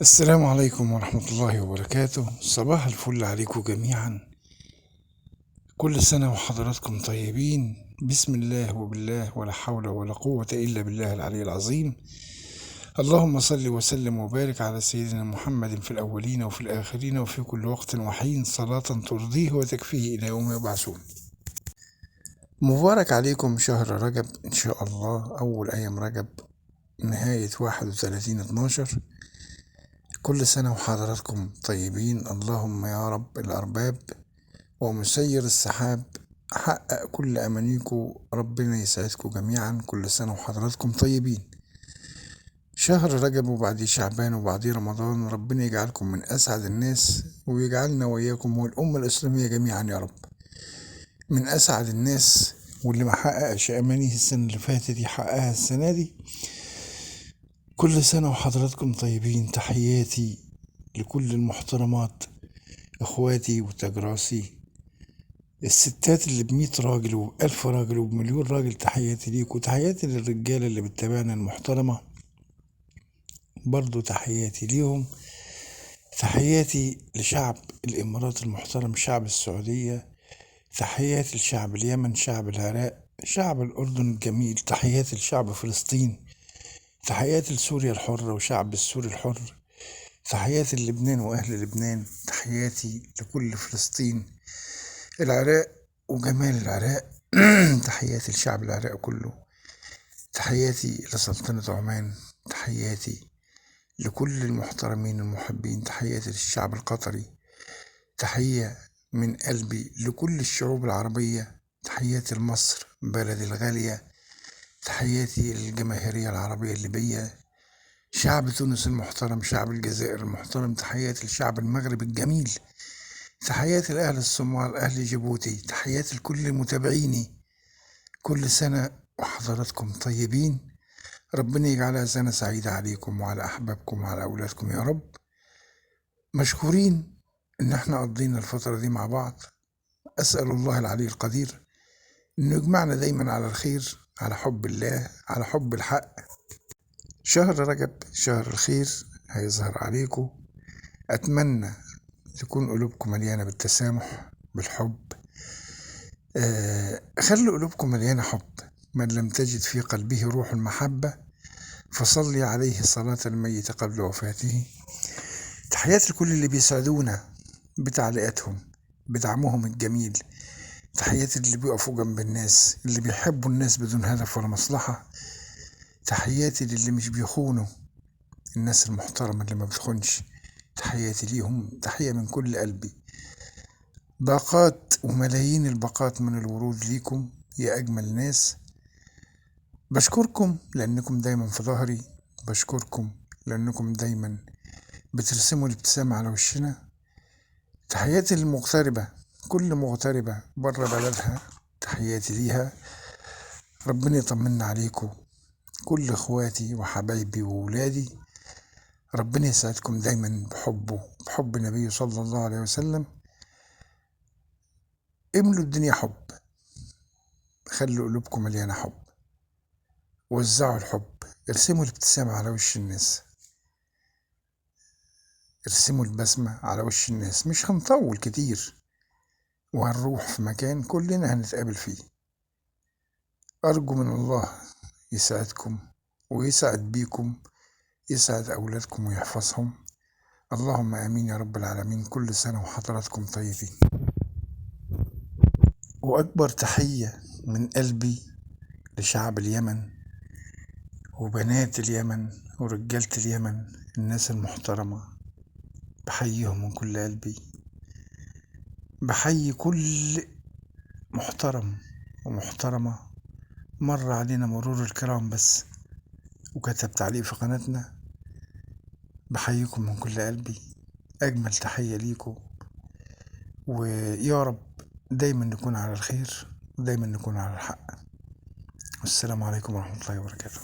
السلام عليكم ورحمة الله وبركاته. صباح الفل عليكم جميعا. كل سنة وحضراتكم طيبين. بسم الله وبالله ولا حول ولا قوة إلا بالله العلي العظيم. اللهم صل وسلم وبارك على سيدنا محمد في الأولين وفي الآخرين وفي كل وقت وحين، صلاة ترضيه وتكفيه إلى يوم يبعثون. مبارك عليكم شهر رجب إن شاء الله، أول أيام رجب نهاية 31/12. كل سنة وحضراتكم طيبين. اللهم يا رب الأرباب ومسير السحاب، حقق كل أمانيكم، ربنا يسعدكم جميعا. كل سنة وحضراتكم طيبين. شهر رجب وبعديه شعبان وبعديه رمضان، ربنا يجعلكم من أسعد الناس ويجعلنا وإياكم والأمة الإسلامية جميعا يا رب من أسعد الناس. واللي ما حققش أمانيه السنة اللي فاتت يحققها السنة دي. كل سنة وحضراتكم طيبين. تحياتي لكل المحترمات، اخواتي وتجراسي، الستات اللي ب100 راجل وب1000 راجل وبمليون راجل، تحياتي ليكوا. تحياتي للرجالة اللي بتتابعنا المحترمة، برضو تحياتي ليهم. تحياتي لشعب الإمارات المحترم، شعب السعودية، تحياتي لشعب اليمن، شعب العراق، شعب الأردن الجميل، تحياتي لشعب فلسطين، تحياتي لسوريا الحرة وشعب السوري الحر، تحياتي للبنان وأهل لبنان، تحياتي لكل فلسطين، العراق وجمال العراق. تحياتي لشعب العراق كله، تحياتي لسلطنة عمان، تحياتي لكل المحترمين المحبين، تحياتي للشعب القطري، تحية من قلبي لكل الشعوب العربية، تحياتي لمصر بلدي الغالية، تحياتي للجماهيرية العربية الليبية، شعب تونس المحترم، شعب الجزائر المحترم، تحياتي لشعب المغرب الجميل، تحياتي لأهل الصومال، أهل جيبوتي، تحياتي لكل متابعيني. كل سنة وحضراتكم طيبين. ربنا يجعلها سنة سعيدة عليكم وعلى أحبابكم وعلى أولادكم يا رب. مشكورين إن احنا قضينا الفترة دي مع بعض. أسأل الله العلي القدير إنه يجمعنا دايما على الخير، على حب الله، على حب الحق. شهر رجب شهر الخير هيظهر عليكم. أتمنى تكون قلوبكم مليانة بالتسامح بالحب. خلوا قلوبكم مليانة حب. من لم تجد في قلبه روح المحبة فصلي عليه صلاة الميت قبل وفاته. تحياتي لكل اللي بيساعدونا بتعليقاتهم، بدعمهم الجميل. تحياتي اللي بيقفوا جنب الناس، اللي بيحبوا الناس بدون هدف ولا مصلحة. تحياتي للي مش بيخونوا، الناس المحترمة اللي ما بتخونش، تحياتي ليهم، تحية من كل قلبي. باقات وملايين الباقات من الورود ليكم يا أجمل ناس. بشكركم لأنكم دايما في ظهري، بشكركم لأنكم دايما بترسموا الابتسامة على وشنا. تحياتي للمغتربة، كل مغتربة برا بلدها تحياتي ليها. ربنا يطمنا عليكم كل اخواتي وحبايبي وولادي. ربنا يسعدكم دايما بحبه، بحب النبي صلى الله عليه وسلم. املوا الدنيا حب، خلوا قلوبكم مليانة حب، وزعوا الحب، ارسموا الابتسامة على وش الناس، ارسموا البسمة على وش الناس. مش هنطول كتير وهنروح في مكان كلنا هنتقابل فيه. أرجو من الله يسعدكم ويسعد بيكم، يسعد أولادكم ويحفظهم. اللهم آمين يا رب العالمين. كل سنة وحضراتكم طيبين. وأكبر تحية من قلبي لشعب اليمن وبنات اليمن ورجالة اليمن، الناس المحترمة، بحييهم من كل قلبي. بحيي كل محترم ومحترمة مر علينا مرور الكرام بس وكتب تعليق في قناتنا. بحييكم من كل قلبي، أجمل تحية ليكم. ويا رب دايما نكون على الخير ودايما نكون على الحق. والسلام عليكم ورحمة الله وبركاته.